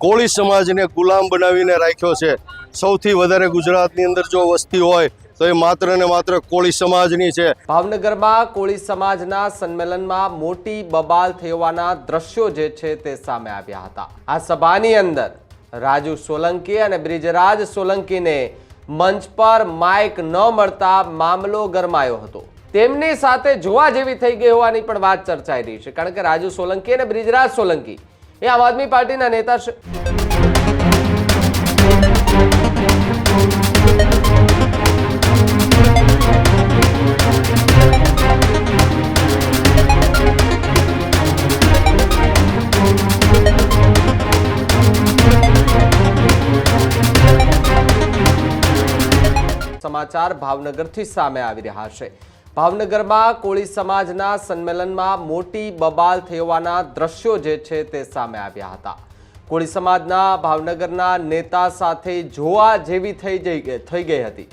કોળી સમાજને ગુલામ બનાવીને રાખ્યો છે। સૌથી વધારે ગુજરાતની અંદર જો વસ્તી હોય તો એ માત્ર ને માત્ર કોળી સમાજની છે। ભાવનગરમાં કોળી સમાજના સંમેલનમાં મોટી બબાલ થઈ હોવાના દ્રશ્યો જે છે તે સામે આવ્યા હતા। આ સભાની અંદર રાજુ સોલંકી અને બ્રિજરાજ સોલંકીને મંચ પર માઇક ન મળતા મામલો ગરમાયો હતો। તેમની સાથે જોવા જેવી થઈ ગઈ હોવાની પણ વાત ચર્ચાઈ રહી છે, કારણ કે રાજુ સોલંકી અને બ્રિજરાજ સોલંકી એ આમ આદમી પાર્ટીના નેતા છે। સમાચાર ભાવનગરથી સામે આવી રહ્યા છે। ભાવનગરમાં કોળી સમાજના સંમેલનમાં મોટી બબાલ થઈ હોવાના દ્રશ્યો જે છે તે સામે આવ્યા હતા। કોળી સમાજના ભાવનગરના નેતા સાથે જોવા જેવી થઈ ગઈ હતી।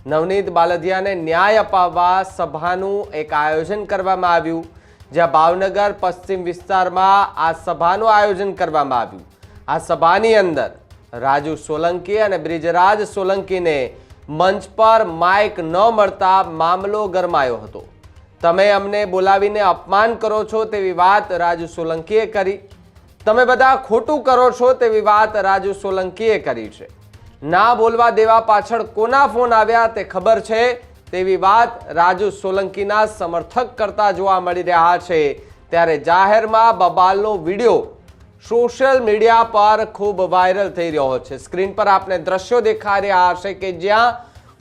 નવનીત બાલદિયાને ન્યાય અપાવવા સભાનું એક આયોજન કરવામાં આવ્યું, જ્યાં ભાવનગર પશ્ચિમ વિસ્તારમાં આ સભાનું આયોજન કરવામાં આવ્યું। આ સભાની અંદર રાજુ સોલંકી અને બ્રિજરાજ સોલંકીને મંચ પર માઇક ન મળતા મામલો ગરમાયો હતો। તમે અમને બોલાવીને અપમાન કરો છો તેવી વાત રાજુ સોલંકીએ કરી। તમે બધા ખોટું કરો છો તેવી વાત રાજુ સોલંકીએ કરી છે। ના બોલવા દેવા પાછળ કોના ફોન આવ્યા તે ખબર છે તેવી વાત રાજુ સોલંકીના સમર્થક કરતા જોવા મળી રહ્યા છે। ત્યારે જાહેરમાં બબાલનો વિડીયો સોશિયલ મીડિયા પર ખૂબ વાયરલ થઈ રહ્યો છે। સ્ક્રીન પર આપને દ્રશ્યો દેખાઈ રહ્યા હશે કે જ્યાં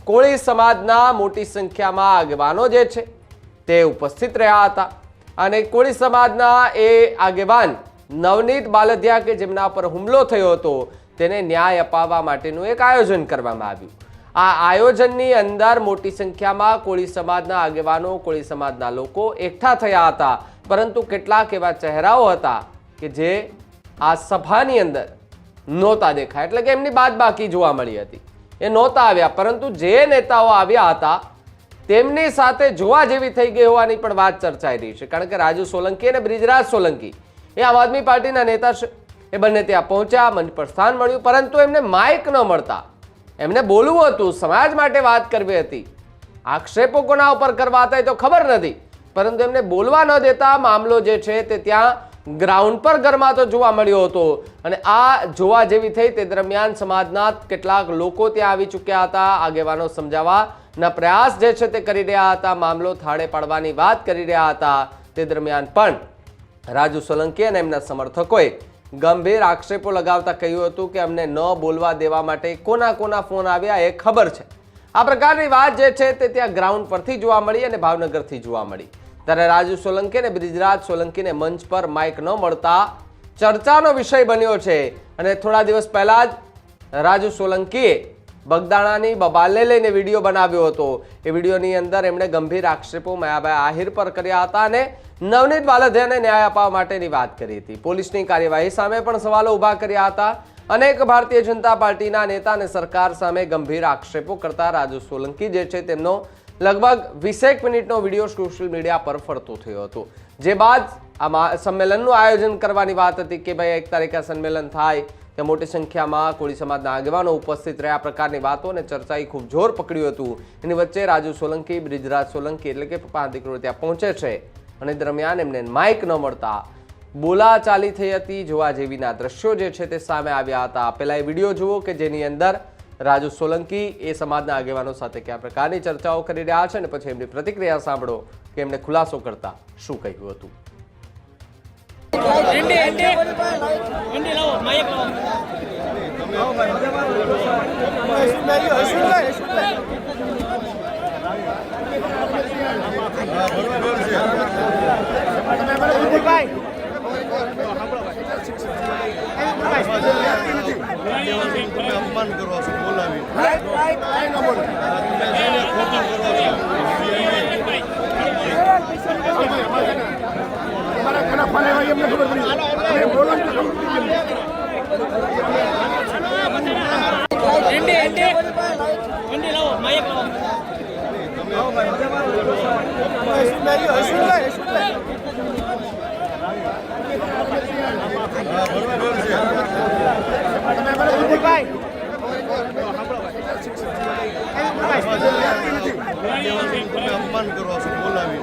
કોળી સમાજના મોટી સંખ્યામાં આગેવાનો જે છે તે ઉપસ્થિત રહ્યા હતા અને કોળી સમાજના એ આગેવાન નવનીત બાલદિયા કે જેમના પર હુમલો થયો હતો તેને ન્યાય અપાવવા માટેનું એક આયોજન કરવામાં આવ્યું। આ આયોજનની અંદર મોટી સંખ્યામાં કોળી સમાજના આગેવાનો, કોળી સમાજના લોકો એકઠા થયા હતા, પરંતુ કેટલાક એવા ચહેરાઓ હતા કે જે આ સભાની અંદર નહોતા દેખાય, એટલે કે એમની બાદબાકી જોવા મળી હતી, એ નહોતા આવ્યા। પરંતુ જે નેતાઓ આવ્યા હતા તેમની સાથે જોવા જેવી થઈ ગઈ હોવાની પણ વાત ચર્ચાઈ રહી છે, કારણ કે રાજુ સોલંકી અને બ્રિજરાજ સોલંકી એ આમ આદમી પાર્ટીના નેતા છે। એ બંને ત્યાં પહોંચ્યા, મંચ પર સ્થાન મળ્યું, પરંતુ એમને માઇક ન મળતા એમને બોલવું હતું, સમાજ માટે વાત કરવી હતી, આક્ષેપો કોના ઉપર કરવા હતા એ તો ખબર નથી, પરંતુ એમને બોલવા ન દેતા મામલો જે છે તે ત્યાં ગ્રાઉન્ડ પર ગરમાતો જોવા મળ્યો હતો। અને આ જોવા જેવી થઈ તે દરમિયાન સમાજના કેટલાક લોકો ત્યાં આવી ચૂક્યા હતા, આગેવાનો સમજાવવાના પ્રયાસ જે છે તે કરી રહ્યા હતા, મામલો થાળે પાડવાની વાત કરી રહ્યા હતા। તે દરમિયાન પણ રાજુ સોલંકી અને એમના સમર્થકોએ ગંભીર આક્ષેપો લગાવતા કહ્યું હતું કે અમને ન બોલવા દેવા માટે કોના કોના ફોન આવ્યા એ ખબર છે। આ પ્રકારની વાત જે છે તે ત્યાં ગ્રાઉન્ડ પરથી જોવા મળી અને ભાવનગરથી જોવા મળી। ત્યારે રાજુ સોલંકી અને બ્રિજરાજ સોલંકીને મંચ પર માઇક ન મળતા ચર્ચાનો વિષય બન્યો છે। અને થોડા દિવસ પહેલા જ રાજુ સોલંકીએ બગદાણાની બબાલને લઈને વિડીયો બનાવ્યો હતો। એ વિડીયોની અંદર એમણે ગંભીર આક્ષેપો મયાભાઈ આહિર પર કર્યા હતા અને નવનીત બાલદિયાને ન્યાય અપાવવા માટેની વાત કરી હતી। પોલીસની કાર્યવાહી સામે પણ સવાલો ઊભા કર્યા હતા। અનેક ભારતીય જનતા પાર્ટીના નેતા અને સરકાર સામે ગંભીર આક્ષેપો કરતા રાજુ સોલંકી જે છે તેમનો લગભગ 20 મિનિટનો વિડીયો સોશિયલ મીડિયા પર ફરતો થયો હતો। જે બાદ આ સંમેલનનું આયોજન કરવાની વાત હતી કે ભાઈ 1 તારીખે સંમેલન થાય, ત્યાં મોટી સંખ્યામાં કોળી સમાજના આગેવાનો ઉપસ્થિત રહ્યા, પ્રકારની વાતો અને ચર્ચાએ ખૂબ જોર પકડ્યું હતું। એની વચ્ચે રાજુ સોલંકી, બ્રિજરાજ સોલંકી એટલે કે પપ્પા દીકરો ત્યાં પહોંચે છે અને દરમિયાન એમને માઇક ન મળતા બોલાચાલી થઈ હતી। જોવા જેવીના દ્રશ્યો જે છે તે સામે આવ્યા હતા। પહેલા એ વિડીયો જુઓ કે જેની અંદર રાજુ સોલંકી એ સમાજના આગેવાનો સાથે કયા પ્રકારની ચર્ચાઓ કરી રહ્યા છે અને પછી એમની પ્રતિક્રિયા સાંભળો કે એમણે ખુલાસો કરતા શું કહ્યું હતું। અપમાન કરો છો, બોલાવી બરોબર છે। અપમાન કરો છો બોલાવી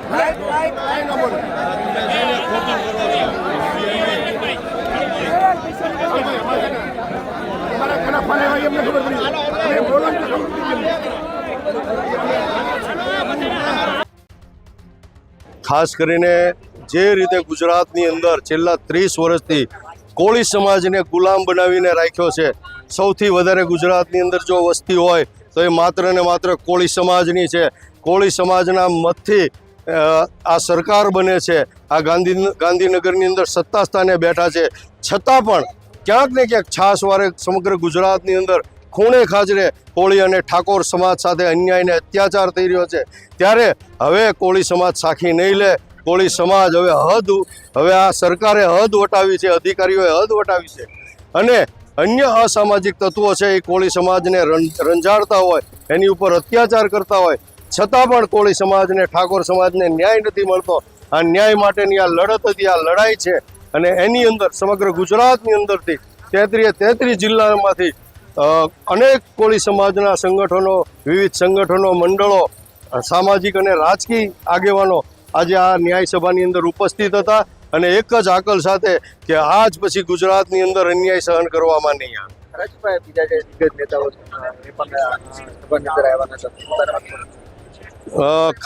ખાસ કરીને જે રીતે ગુજરાતની અંદર છેલ્લા 30 વર્ષથી કોળી સમાજને ગુલામ બનાવીને રાખ્યો છે. સૌથી વધારે ગુજરાતની અંદર જો વસ્તી હોય તો એ માત્ર ને માત્ર કોળી સમાજની છે. કોળી સમાજના મતથી આ સરકાર બને છે. આ ગાંધીનગરની અંદર સત્તા સ્થાને બેઠા છે. છતાં પણ ક્યાંક ને ક્યાંક છાસવારે સમગ્ર ગુજરાતની અંદર ખૂણે ખાજરે કોળી અને ઠાકોર સમાજ સાથે અન્યાય અને અત્યાચાર થઈ રહ્યો છે. ત્યારે હવે કોળી સમાજ સાખી નહીં લે. કોળી સમાજ હવે આ સરકારે હદ વટાવી છે, અધિકારીઓએ હદ વટાવી છે અને અન્ય અસામાજિક તત્વો છે એ કોળી સમાજને રંજાડતા હોય, એની ઉપર અત્યાચાર કરતા હોય, છતાં પણ કોળી સમાજને ઠાકોર સમાજને ન્યાય નથી મળતો. આ ન્યાય માટેની આ લડત હતી, આ લડાઈ છે અને એની અંદર સમગ્ર ગુજરાતની અંદરથી 33 જિલ્લામાંથી અનેક કોળી સમાજના સંગઠનો, વિવિધ સંગઠનો, મંડળો, સામાજિક અને રાજકીય આગેવાનો આજે આ ન્યાય સભાની અંદર ઉપસ્થિત હતા અને એક જ આકલ સાથે કે આજ પછી ગુજરાતની અંદર અન્યાય સહન કરવામાં નહીં આવે. રાજુભાઈ, બીજા જે દિગ્ગજ નેતાઓ છે એ પણ સભાની અંદર આવ્યા હતા.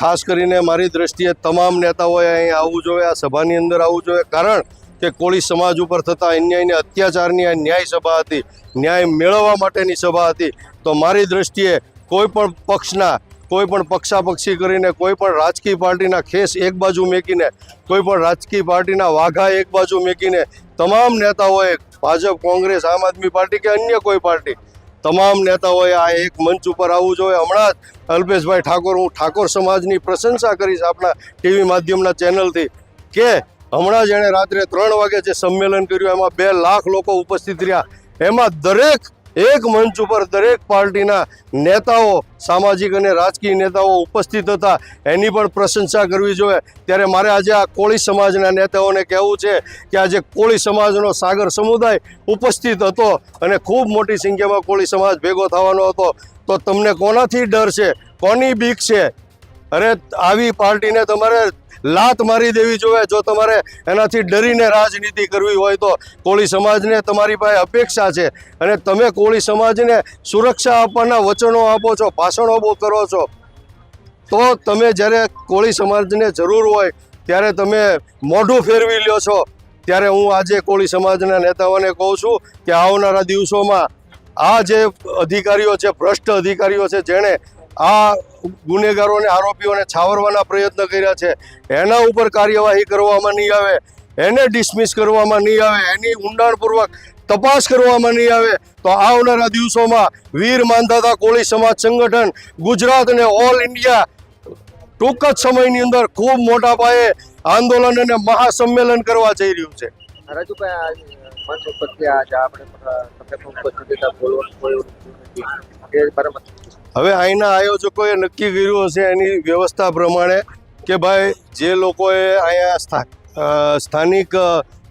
ખાસ કરીને મારી દ્રષ્ટિએ તમામ નેતાઓએ અહીં આવવું જોઈએ, આ સભાની અંદર આવવું જોઈએ. કારણ કે કોળી સમાજ ઉપર થતા અન્યાય અને અત્યાચારની આ ન્યાય સભા હતી, ન્યાય મેળવવા માટેની સભા હતી. તો મારી દ્રષ્ટિએ કોઈ પણ પક્ષના, કોઈ પણ પક્ષાપક્ષી કરીને, કોઈ પણ રાજકીય પાર્ટીના ખેસ એક બાજુ મેકીને, કોઈ પણ રાજકીય પાર્ટીના વાઘા એક બાજુ મેકીને તમામ નેતાઓએ, ભાજપ, કોંગ્રેસ, આમ આદમી પાર્ટી કે અન્ય કોઈ પાર્ટી, તમામ નેતાઓએ આ એક મંચ ઉપર આવવું જોઈએ. હમણાં જ અલ્પેશભાઈ ઠાકોર, હું ઠાકોર સમાજની પ્રશંસા કરીશ આપણા ટીવી માધ્યમના ચેનલથી કે હમણાં જ એણે રાત્રે 3 વાગે જે સંમેલન કર્યું એમાં 2 લાખ લોકો ઉપસ્થિત રહ્યા. એમાં દરેક એક મંચ ઉપર દરેક પાર્ટીના નેતાઓ, સામાજિક અને રાજકીય નેતાઓ ઉપસ્થિત હતા. એની પણ પ્રશંસા કરવી જોઈએ. ત્યારે મારે આજે આ કોળી સમાજના નેતાઓને કહેવું છે કે આજે કોળી સમાજનો સાગર સમુદાય ઉપસ્થિત હતો અને ખૂબ મોટી સંખ્યામાં કોળી સમાજ ભેગો થવાનો હતો. તો તમને કોનાથી ડર છે, કોની બીક છે? અરે આવી પાર્ટીને તમારે લાત મારી દેવી જોઈએ. જો તમારે એનાથી ડરીને રાજનીતિ કરવી હોય તો કોળી સમાજને તમારી પાસે અપેક્ષા છે અને તમે કોળી સમાજને સુરક્ષા આપવાના વચનો આપો છો, ભાષણો બહુ કરો છો. તો તમે જ્યારે કોળી સમાજને જરૂર હોય ત્યારે તમે મોઢું ફેરવી લ્યો છો. ત્યારે હું આજે કોળી સમાજના નેતાઓને કહું છું કે આવનારા દિવસોમાં આ જે અધિકારીઓ છે, ભ્રષ્ટ અધિકારીઓ છે, જેણે આ ગુનેગારોને, આરોપીઓને છાવરવાના પ્રયત્ન કર્યા છે, એના ઉપર કાર્યવાહી કરવામાં નહીં આવે, એને ડિસમિસ કરવામાં નહીં આવે, એની ઊંડાણપૂર્વક તપાસ કરવામાં નહીં આવે તો આવનારા દિવસોમાં વીર માંધાતા કોળી સમાજ સંગઠન ગુજરાત અને ઓલ ઇન્ડિયા ટૂંક જ સમયની અંદર ખૂબ મોટા પાયે આંદોલન અને મહાસંમેલન કરવા જઈ રહ્યું છે. રાજુભાઈ, મંચ ઉપરથી આજે આપણે તમને બોલવાનું એ બરાબર. હવે અહીંના આયોજકોએ નક્કી કર્યું હશે એની વ્યવસ્થા પ્રમાણે કે ભાઈ જે લોકોએ અહીંયા સ્થાનિક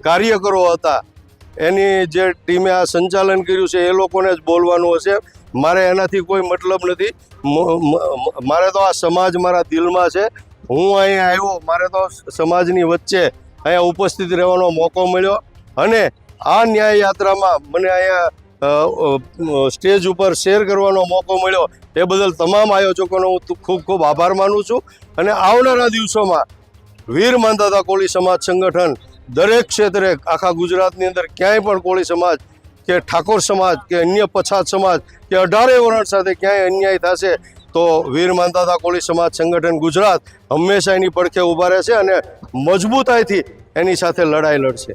કાર્યકરો હતા એની જે ટીમે આ સંચાલન કર્યું છે એ લોકોને જ બોલવાનું હશે. મારે એનાથી કોઈ મતલબ નથી. મારે તો આ સમાજ મારા દિલમાં છે. હું અહીંયા આવ્યો, મારે તો સમાજની વચ્ચે અહીંયા ઉપસ્થિત રહેવાનો મોકો મળ્યો અને આ ન્યાય યાત્રામાં મને અહીંયા સ્ટેજ ઉપર શેર કરવાનો મોકો મળ્યો. એ બદલ તમામ આયોજકોનો હું ખૂબ ખૂબ આભાર માનું છું અને આવનારા દિવસોમાં વીર માંધાતા કોળી સમાજ સંગઠન દરેક ક્ષેત્રે આખા ગુજરાતની અંદર ક્યાંય પણ કોળી સમાજ કે ઠાકોર સમાજ કે અન્ય પછાત સમાજ કે 18 વર્ણ સાથે ક્યાંય અન્યાય થશે તો વીર માંધાતા કોળી સમાજ સંગઠન ગુજરાત હંમેશા એની પડખે ઊભા રહેશે અને મજબૂતાઈથી એની સાથે લડાઈ લડશે.